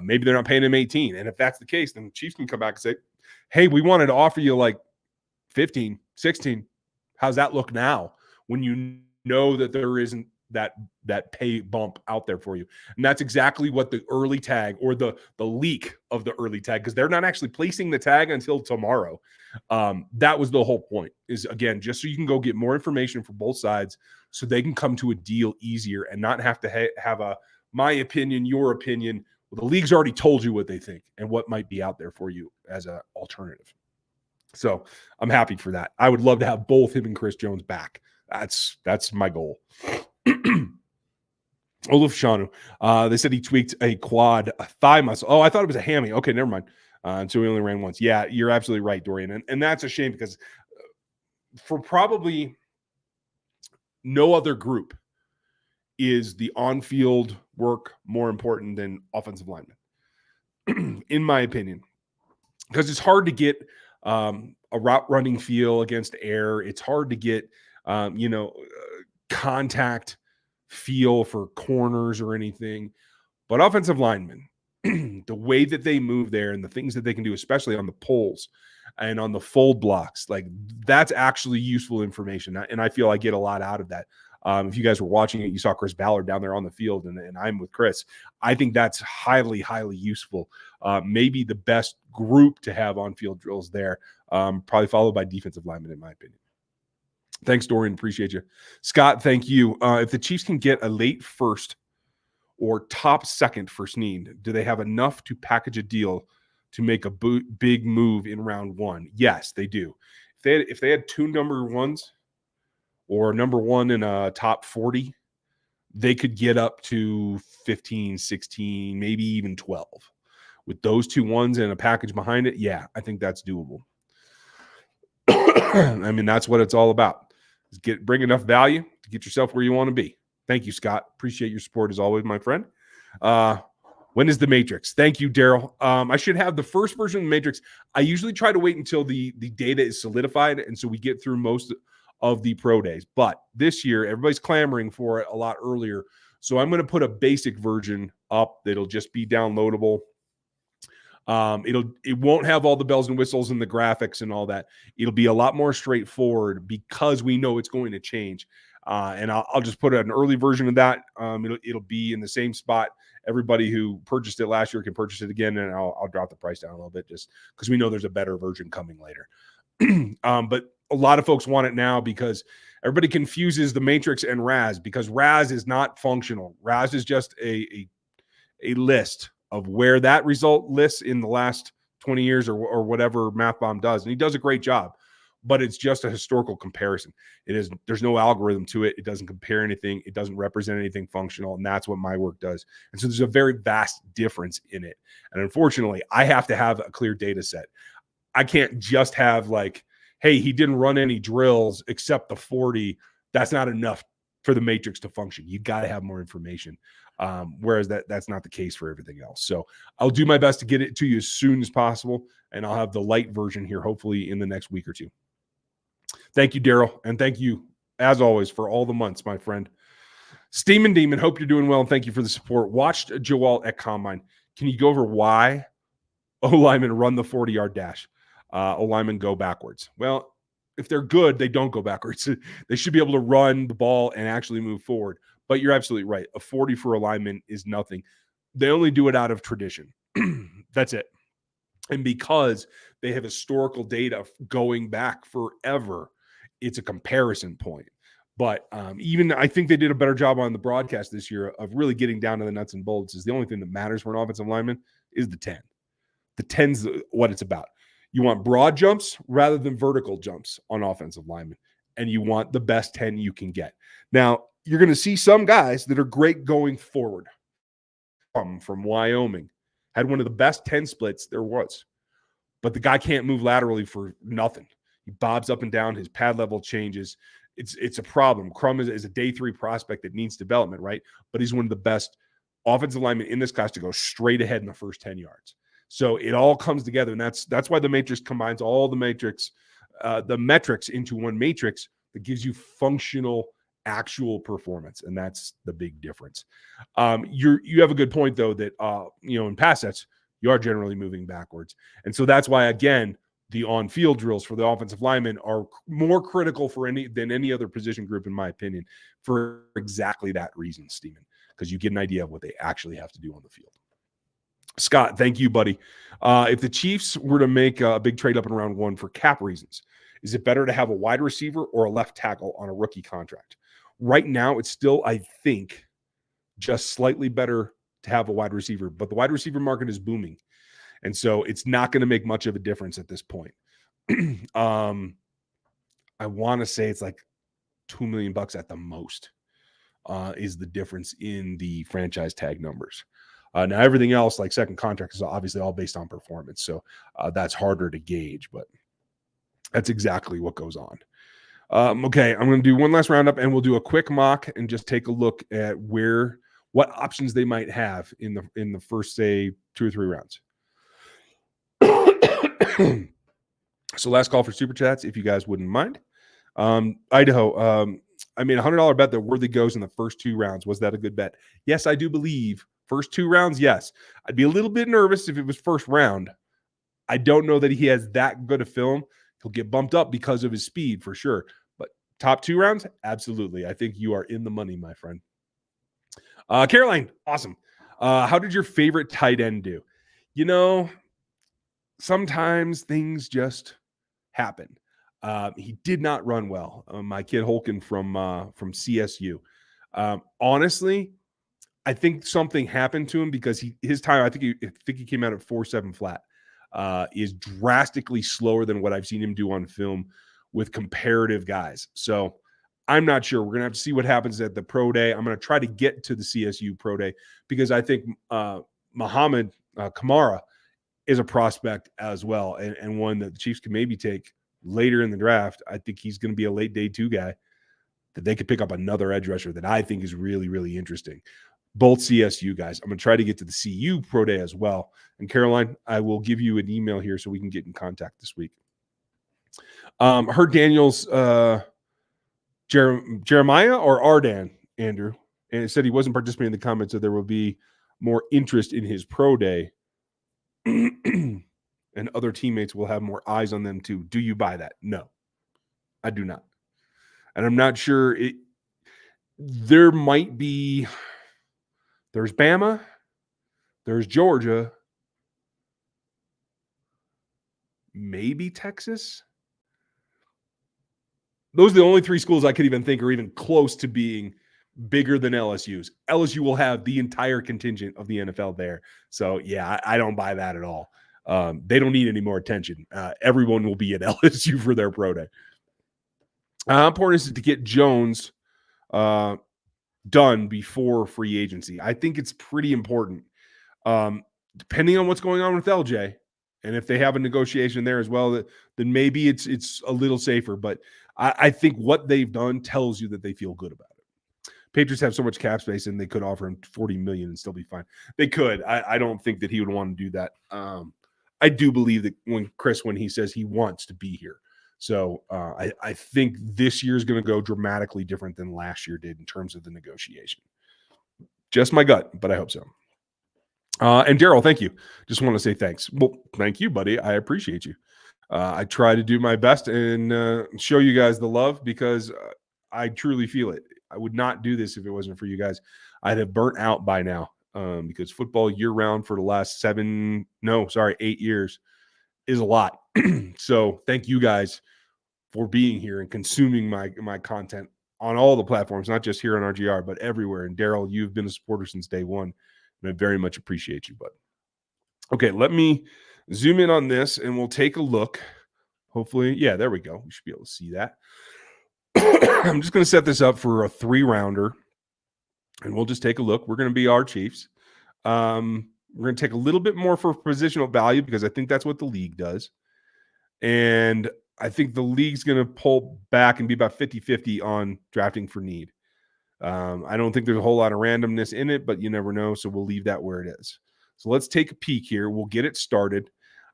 Maybe they're not paying him 18. And if that's the case, then the Chiefs can come back and say, hey, we wanted to offer you like 15, 16. How's that look now when you know that there isn't that pay bump out there for you? And that's exactly what the early tag or the leak of the early tag, because they're not actually placing the tag until tomorrow. That was the whole point, is again, just so you can go get more information from both sides so they can come to a deal easier and not have to have a my opinion, your opinion. Well, the league's already told you what they think and what might be out there for you as an alternative. So I'm happy for that. I would love to have both him and Chris Jones back. That's my goal. Olaf Shanu, they said he tweaked a thigh muscle. Oh, I thought it was a hammy. Okay, never mind. And so he only ran once. Yeah, you're absolutely right, Dorian. And that's a shame because for probably no other group is the on-field work more important than offensive linemen, in my opinion. Because it's hard to get a route running feel against air. It's hard to get, contact feel for corners or anything. But offensive linemen, the way that they move there and the things that they can do, especially on the pulls and on the fold blocks, like that's actually useful information. And I feel I get a lot out of that. If you guys were watching it, you saw Chris Ballard down there on the field, and I'm with Chris. I think that's highly, highly useful. Maybe the best group to have on-field drills there, probably followed by defensive linemen, in my opinion. Thanks, Dorian. Appreciate you. Scott, thank you. If the Chiefs can get a late first or top second for Snead, do they have enough to package a deal to make a big move in round one? Yes, they do. If they had two number ones or number one in a top 40, they could get up to 15, 16, maybe even 12. With those two ones and a package behind it, yeah, I think that's doable. I mean, that's what it's all about. Is bring enough value to get yourself where you want to be. Thank you, Scott. Appreciate your support as always, my friend. When is the Matrix? Thank you, Daryl. I should have the first version of the Matrix. I usually try to wait until the data is solidified, and so we get through most of the pro days. But this year, everybody's clamoring for it a lot earlier. So I'm going to put a basic version up that'll just be downloadable. It won't have all the bells and whistles and the graphics and all that. It'll be a lot more straightforward because we know it's going to change. And I'll just put an early version of that. It'll be in the same spot. Everybody who purchased it last year can purchase it again, and I'll drop the price down a little bit just because we know there's a better version coming later. But a lot of folks want it now because everybody confuses the Matrix and RAS, because RAS is not functional. RAS is just a list of where that result lists in the last 20 years or whatever MathBomb does. And he does a great job, but it's just a historical comparison. There's no algorithm to it. It doesn't compare anything. It doesn't represent anything functional. And that's what my work does. And so there's a very vast difference in it. And unfortunately, I have to have a clear data set. I can't just have like, hey, he didn't run any drills except the 40. That's not enough for the Matrix to function. You got to have more information. Whereas that's not the case for everything else. So I'll do my best to get it to you as soon as possible. And I'll have the light version here, hopefully in the next week or two. Thank you, Daryl. And thank you, as always, for all the months, my friend. Steam and Demon, hope you're doing well. And thank you for the support. Watched Joel at Combine. Can you go over why O-linemen run the 40-yard dash? O-linemen go backwards. Well, if they're good, they don't go backwards. They should be able to run the ball and actually move forward. But you're absolutely right. A 40 for a lineman is nothing. They only do it out of tradition. That's it. And because they have historical data going back forever, it's a comparison point. But even I think they did a better job on the broadcast this year of really getting down to the nuts and bolts. Is the only thing that matters for an offensive lineman is the 10. The 10's what it's about. You want broad jumps rather than vertical jumps on offensive linemen, and you want the best 10 you can get. Now, you're going to see some guys that are great going forward. From Wyoming had one of the best 10 splits there was, but the guy can't move laterally for nothing. He bobs up and down. His pad level changes. It's a problem. Crum is a day 3 prospect that needs development, right? But he's one of the best offensive linemen in this class to go straight ahead in the first 10 yards. So it all comes together, and that's why the matrix combines all the metrics into one matrix that gives you functional, actual performance, and that's the big difference. You have a good point though that in pass sets you are generally moving backwards, and so that's why again the on-field drills for the offensive linemen are more critical than any other position group, in my opinion, for exactly that reason, Steven, because you get an idea of what they actually have to do on the field. Scott, thank you, buddy. If the Chiefs were to make a big trade up in round 1 for cap reasons, is it better to have a wide receiver or a left tackle on a rookie contract? Right now, it's still, I think, just slightly better to have a wide receiver, but the wide receiver market is booming. And so it's not going to make much of a difference at this point. I want to say it's like $2 million at the most is the difference in the franchise tag numbers. Now, everything else, like second contract, is obviously all based on performance. So that's harder to gauge, but that's exactly what goes on. Okay, I'm going to do one last roundup, and we'll do a quick mock and just take a look at what options they might have in the first, say, 2 or 3 rounds. So last call for super chats, if you guys wouldn't mind. Idaho, I made $100 bet that Worthy goes in the first 2 rounds. Was that a good bet? Yes, I do believe. First 2 rounds, yes. I'd be a little bit nervous if it was first round. I don't know that he has that good a film. He'll get bumped up because of his speed for sure. But top 2 rounds, absolutely. I think you are in the money, my friend. Caroline, awesome. How did your favorite tight end do? Sometimes things just happen. He did not run well. My kid Holken from CSU. Honestly, I think something happened to him because his time. I think he came out at 4.7 flat. Is drastically slower than what I've seen him do on film with comparative guys. So I'm not sure. We're gonna have to see what happens at the pro day. I'm gonna try to get to the CSU pro day because I think Muhammad Kamara is a prospect as well, and one that the Chiefs can maybe take later in the draft. I think he's going to be a late day 2 guy that they could pick up another edge rusher that I think is really, really interesting. Both CSU guys. I'm going to try to get to the CU pro day as well. And Caroline, I will give you an email here so we can get in contact this week. Heard Daniels, Jeremiah or Ardan, Andrew, and it said he wasn't participating in the comments, so there will be more interest in his pro day. And other teammates will have more eyes on them too. Do you buy that? No, I do not. And I'm not sure there's Bama, there's Georgia, maybe Texas. Those are the only 3 schools I could even think are even close to being bigger than LSU's. LSU will have the entire contingent of the NFL there. So yeah, I don't buy that at all. They don't need any more attention. Everyone will be at LSU for their pro day. How important is it to get Jones done before free agency? I think it's pretty important. Depending on what's going on with LJ, and if they have a negotiation there as well, then maybe it's a little safer. But I think what they've done tells you that they feel good about it. Patriots have so much cap space, and they could offer him $40 million and still be fine. They could. I don't think that he would want to do that. I do believe that when he says he wants to be here. So I think this year is going to go dramatically different than last year did in terms of the negotiation. Just my gut, but I hope so. And Daryl, thank you. Just want to say thanks. Well, thank you, buddy. I appreciate you. I try to do my best and show you guys the love because I truly feel it. I would not do this if it wasn't for you guys. I'd have burnt out by now because football year round for the last 8 years is a lot. So thank you guys for being here and consuming my content on all the platforms, not just here on RGR, but everywhere. And Daryl, you've been a supporter since day one, and I very much appreciate you, bud. Okay, let me zoom in on this and we'll take a look. Hopefully, yeah, there we go. We should be able to see that. I'm just going to set this up for a 3-rounder, and we'll just take a look. We're going to be our Chiefs. We're going to take a little bit more for positional value because I think that's what the league does. And I think the league's going to pull back and be about 50-50 on drafting for need. I don't think there's a whole lot of randomness in it, but you never know. So we'll leave that where it is. So let's take a peek here. We'll get it started.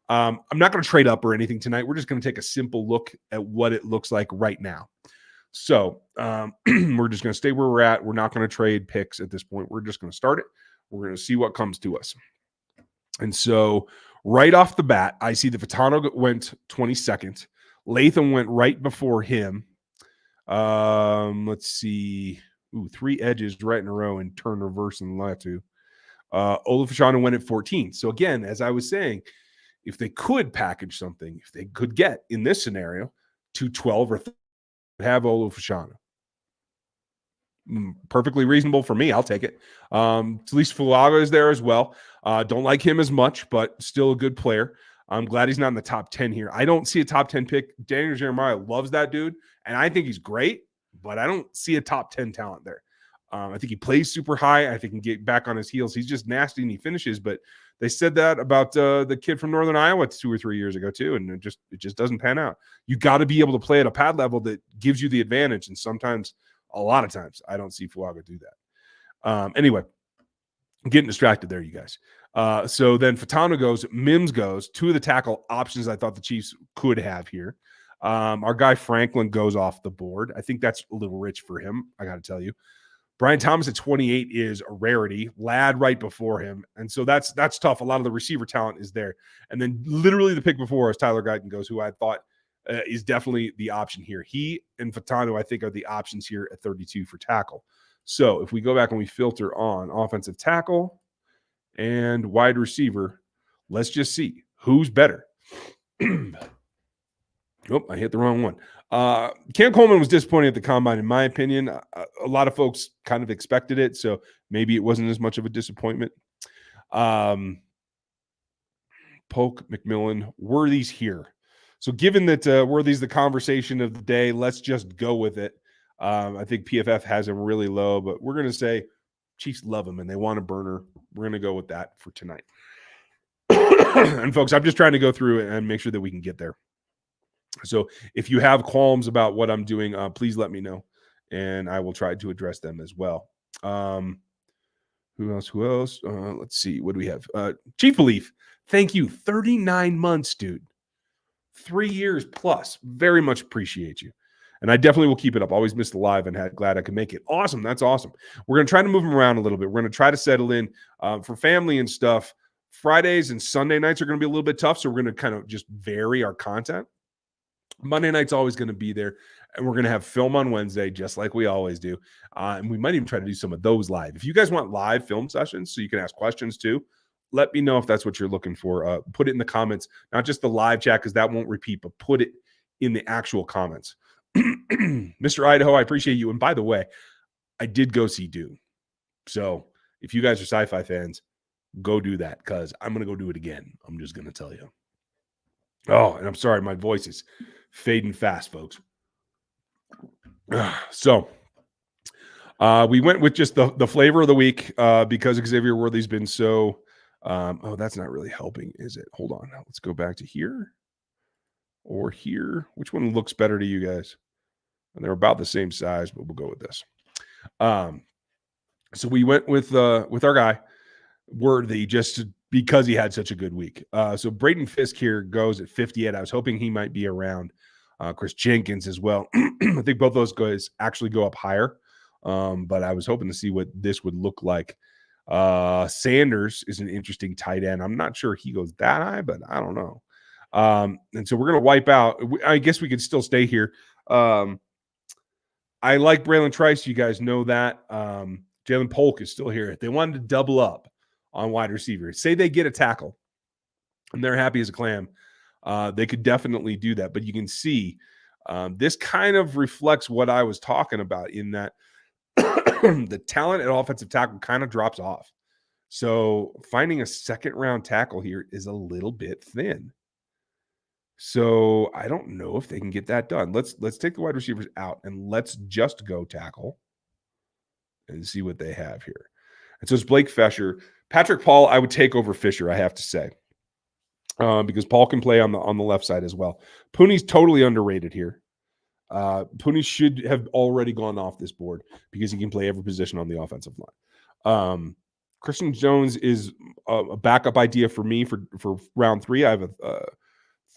I'm not going to trade up or anything tonight. We're just going to take a simple look at what it looks like right now. So we're just going to stay where we're at. We're not going to trade picks at this point. We're just going to start it. We're going to see what comes to us. And so right off the bat, I see that Vitano went 22nd. Latham went right before him. Let's see. 3 edges right in a row and turn reverse and Latu. Olafashano went at 14. So again, as I was saying, if they could package something, if they could get in this scenario to 12 or 13, have Olafashano. Perfectly reasonable for me. I'll take it. At least Fulaga is there as well. Don't like him as much, but still a good player. I'm glad he's not in the top 10 here. I don't see a top 10 pick. Daniel Jeremiah loves that dude, and I think he's great, but I don't see a top 10 talent there. I think he plays super high. I think he can get back on his heels. He's just nasty and he finishes, but they said that about the kid from Northern Iowa 2 or 3 years ago too, and it just doesn't pan out. You got to be able to play at a pad level that gives you the advantage, and sometimes, a lot of times, I don't see Fuaga do that. Anyway, I'm getting distracted there, you guys. So then Fatano goes, Mims goes. 2 of the tackle options I thought the Chiefs could have here. Our guy Franklin goes off the board. I think that's a little rich for him, I got to tell you. Brian Thomas at 28 is a rarity. Ladd right before him. And so that's tough. A lot of the receiver talent is there. And then literally the pick before us, Tyler Guyton goes, who I thought is definitely the option here. He and Fatano, I think, are the options here at 32 for tackle. So if we go back and we filter on offensive tackle and wide receiver, let's just see who's better. Oh, I hit the wrong one. Cam Coleman was disappointing at the combine, in my opinion. A lot of folks kind of expected it, so maybe it wasn't as much of a disappointment. Polk, McMillan, Worthy's here. So given that Worthy's the conversation of the day, let's just go with it. I think PFF has him really low, but we're going to say Chiefs love him and they want a burner. We're going to go with that for tonight. And folks, I'm just trying to go through it and make sure that we can get there. So if you have qualms about what I'm doing, please let me know, and I will try to address them as well. Who else? Let's see. What do we have? Chief Belief. Thank you. 39 months, dude. 3 years plus. Very much appreciate you. And I definitely will keep it up. Always missed the live and glad I could make it. Awesome. That's awesome. We're going to try to move them around a little bit. We're going to try to settle in for family and stuff. Fridays and Sunday nights are going to be a little bit tough, so we're going to kind of just vary our content. Monday night's always going to be there, and we're going to have film on Wednesday, just like we always do. And we might even try to do some of those live. If you guys want live film sessions so you can ask questions too, let me know if that's what you're looking for. Put it in the comments, not just the live chat because that won't repeat, but put it in the actual comments. Mr. Idaho, I appreciate you. And by the way, I did go see Dune. So if you guys are sci-fi fans, go do that because I'm going to go do it again. I'm just going to tell you. Oh, and I'm sorry, my voice is fading fast, folks. So we went with just the flavor of the week because Xavier Worthy's been so that's not really helping, is it? Hold on. Let's go back to here or here. Which one looks better to you guys? And they're about the same size, but we'll go with this. So we went with our guy Worthy just because he had such a good week. So Braden Fisk here goes at 58. I was hoping he might be around Chris Jenkins as well. I think both those guys actually go up higher, but I was hoping to see what this would look like Sanders is an interesting tight end. I'm not sure he goes that high, but I don't know. And so we're going to wipe out. I guess we could still stay here. I like Braylon Trice. You guys know that. Jalen Polk is still here. If they wanted to double up on wide receivers, say they get a tackle and they're happy as a clam, they could definitely do that. But you can see this kind of reflects what I was talking about in that the talent at offensive tackle kind of drops off. So finding a second round tackle here is a little bit thin. So I don't know if they can get that done. Let's take the wide receivers out and let's just go tackle and see what they have here. And so it's Blake Fisher. Patrick Paul, I would take over Fisher, I have to say. Because Paul can play on the left side as well. Pooney's totally underrated here. Pooney should have already gone off this board because he can play every position on the offensive line. Christian Jones is a backup idea for me for round 3. I have a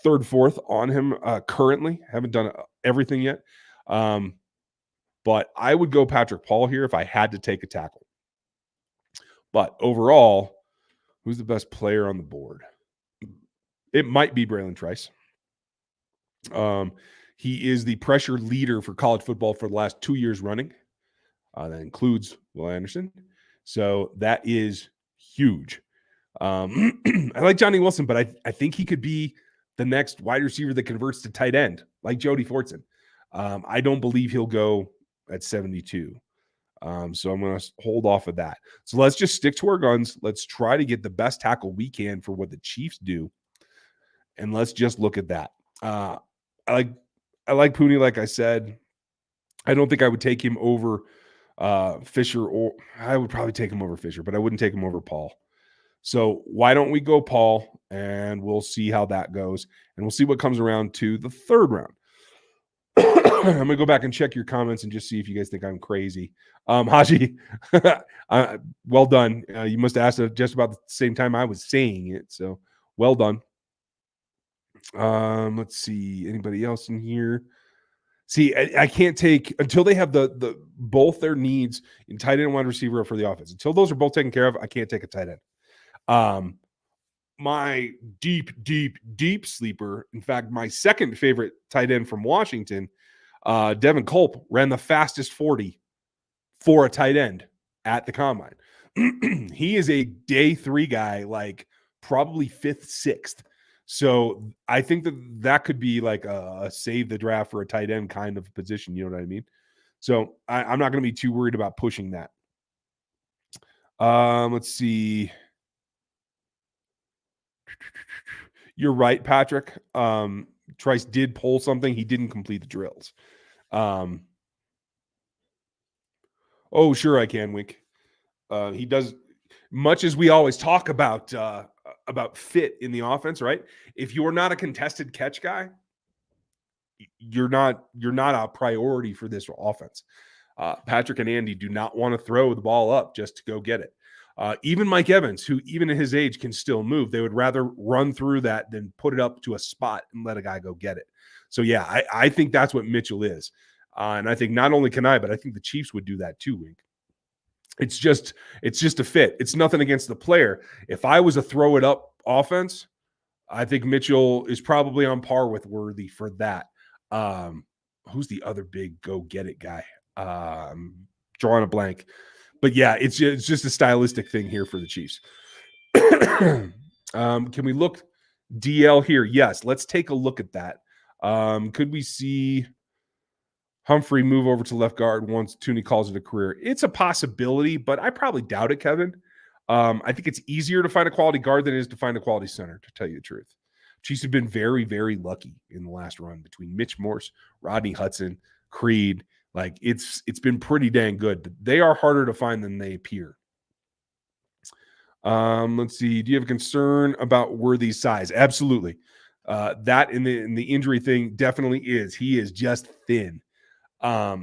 third, fourth on him currently. Haven't done everything yet. But I would go Patrick Paul here if I had to take a tackle. But overall, who's the best player on the board? It might be Braylon Trice. He is the pressure leader for college football for the last 2 years running. That includes Will Anderson. So that is huge. I like Johnny Wilson, but I think he could be the next wide receiver that converts to tight end, like Jody Fortson. I don't believe he'll go at 72. So I'm going to hold off of that. So let's just stick to our guns. Let's try to get the best tackle we can for what the Chiefs do. And let's just look at that. I like Pooney, like I said. I don't think I would take him over Fisher, or I would probably take him over Fisher, but I wouldn't take him over Paul. So why don't we go Paul, and we'll see how that goes, and we'll see what comes around to the third round. I'm going to go back and check your comments and just see if you guys think I'm crazy. Haji, well done. You must have asked it just about the same time I was saying it, so well done. Let's see. Anybody else in here? See, I can't take until they have the both their needs in tight end and wide receiver for the offense. Until those are both taken care of, I can't take a tight end. My deep sleeper, in fact, my second favorite tight end from Washington, Devin Culp, ran the fastest 40 for a tight end at the combine. He is a day 3 guy, like probably 5th, 6th. So I think that could be like a save the draft for a tight end kind of position. You know what I mean? So I'm not going to be too worried about pushing that. Let's see. You're right, Patrick. Trice did pull something. He didn't complete the drills. Oh, sure I can, Wink. He does, much as we always talk about fit in the offense, right? If you're not a contested catch guy, you're not a priority for this offense. Patrick and Andy do not want to throw the ball up just to go get it. Even Mike Evans, who even at his age can still move, they would rather run through that than put it up to a spot and let a guy go get it. So yeah, I think that's what Mitchell is. And I think not only can I, but I think the Chiefs would do that too, Wink. It's just a fit. It's nothing against the player. If I was a throw it up offense, I think Mitchell is probably on par with Worthy for that. Who's the other big go get it guy? Drawing a blank. But yeah, it's just a stylistic thing here for the Chiefs. Can we look DL here? Yes, let's take a look at that. Could we see Humphrey move over to left guard once Tooney calls it a career? It's a possibility, but I probably doubt it, Kevin. I think it's easier to find a quality guard than it is to find a quality center, to tell you the truth. Chiefs have been very, very lucky in the last run between Mitch Morse, Rodney Hudson, Creed. Like it's been pretty dang good, but they are harder to find than they appear. Let's see. Do you have a concern about Worthy's size? Absolutely. That in the injury thing definitely is. He is just thin. And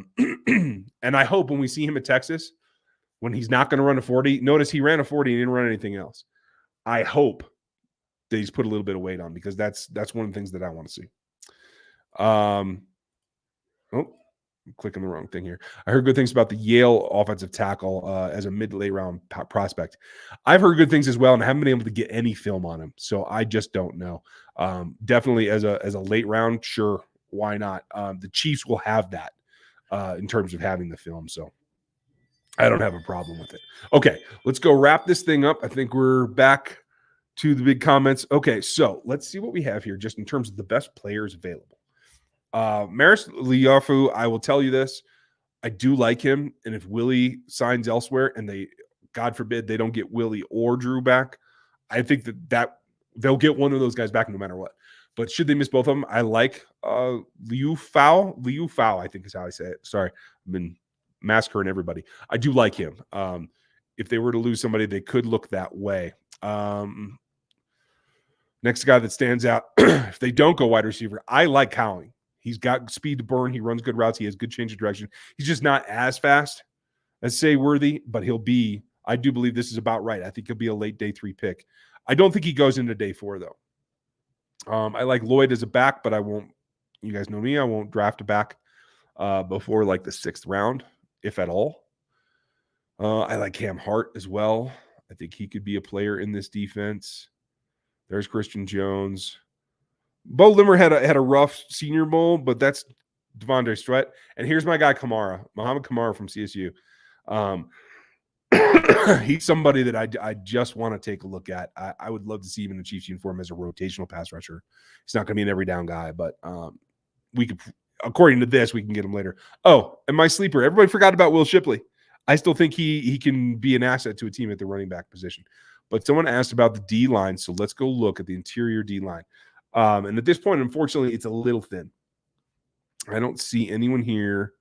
I hope when we see him at Texas, when he's not going to run a 40, notice he ran a 40 and didn't run anything else. I hope that he's put a little bit of weight on, because that's one of the things that I want to see. clicking the wrong thing here. I heard good things about the Yale offensive tackle as a mid to late round prospect. I've heard good things as well, and I haven't been able to get any film on him, so I just don't know. Definitely as a late round, sure, why not? The Chiefs will have that in terms of having the film, so I don't have a problem with it. Okay, let's go wrap this thing up. I think we're back to the big comments. Okay, so let's see what we have here just in terms of the best players available. Maris Liafu, I will tell you this. I do like him. And if Willie signs elsewhere and they, God forbid, they don't get Willie or Drew back, I think that they'll get one of those guys back no matter what. But should they miss both of them, I like Liu Fao, I think is how I say it. Sorry, I've been massacring everybody. I do like him. If they were to lose somebody, they could look that way. Next guy that stands out, if they don't go wide receiver, I like Cowling. He's got speed to burn. He runs good routes. He has good change of direction. He's just not as fast as Say Worthy, but he'll be, I do believe this is about right. I think he'll be a late day 3 pick. I don't think he goes into day 4, though. I like Lloyd as a back, but I won't, you guys know me, I won't draft a back before like the 6th round, if at all. I like Cam Hart as well. I think he could be a player in this defense. There's Christian Jones. Bo Limmer had a rough Senior Bowl, but that's Devondre Sweat. And here's my guy Muhammad Kamara from CSU. He's somebody that I just want to take a look at. I would love to see him in the Chiefs uniform as a rotational pass rusher. He's not going to be an every down guy, but we could, according to this, we can get him later. Oh, and my sleeper. Everybody forgot about Will Shipley. I still think he can be an asset to a team at the running back position. But someone asked about the D-line, so let's go look at the interior D-line. And at this point, unfortunately, it's a little thin. I don't see anyone here.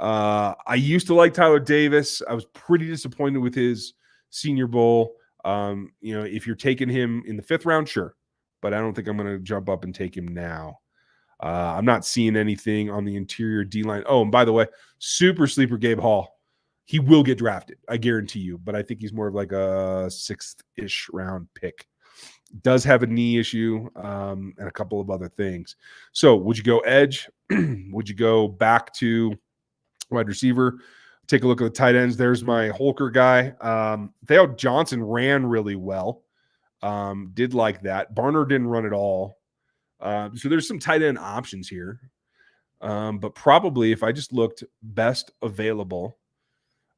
I used to like Tyler Davis. I was pretty disappointed with his Senior Bowl. If you're taking him in the 5th round, sure. But I don't think I'm going to jump up and take him now. I'm not seeing anything on the interior D-line. Oh, and by the way, super sleeper Gabe Hall. He will get drafted, I guarantee you. But I think he's more of like a 6th-ish round pick. Does have a knee issue and a couple of other things. So would you go edge? Would you go back to wide receiver? Take a look at the tight ends. There's my Holker guy. Theo Johnson ran really well. Did like that. Barner didn't run at all. So there's some tight end options here. But probably if I just looked best available,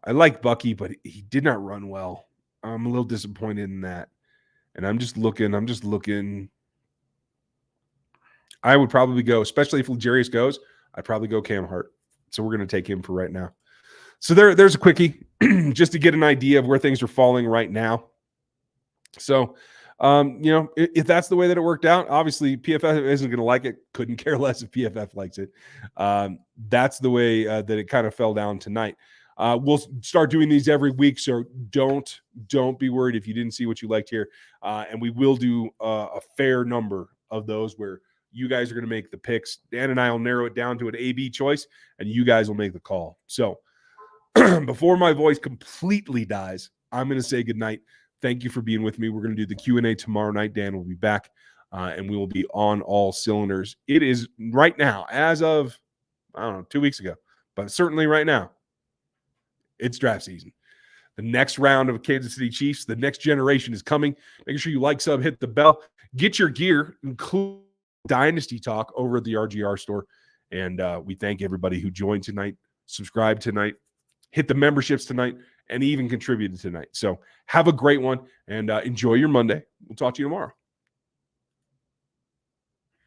I like Bucky, but he did not run well. I'm a little disappointed in that. And I'm just looking. I would probably go, especially if Legarius goes, I'd probably go Cam Hart. So we're going to take him for right now. So there's a quickie just to get an idea of where things are falling right now. So, if that's the way that it worked out, obviously PFF isn't going to like it. Couldn't care less if PFF likes it. That's the way that it kind of fell down tonight. We'll start doing these every week, so don't be worried if you didn't see what you liked here. And we will do a fair number of those where you guys are going to make the picks. Dan and I will narrow it down to an A-B choice, and you guys will make the call. So before my voice completely dies, I'm going to say goodnight. Thank you for being with me. We're going to do the Q&A tomorrow night. Dan will be back, and we will be on all cylinders. It is right now, as of, 2 weeks ago, but certainly right now, it's draft season. The next round of Kansas City Chiefs, the next generation is coming. Make sure you like, sub, hit the bell. Get your gear, include Dynasty Talk over at the RGR store. And we thank everybody who joined tonight, subscribed tonight, hit the memberships tonight, and even contributed tonight. So have a great one and enjoy your Monday. We'll talk to you tomorrow.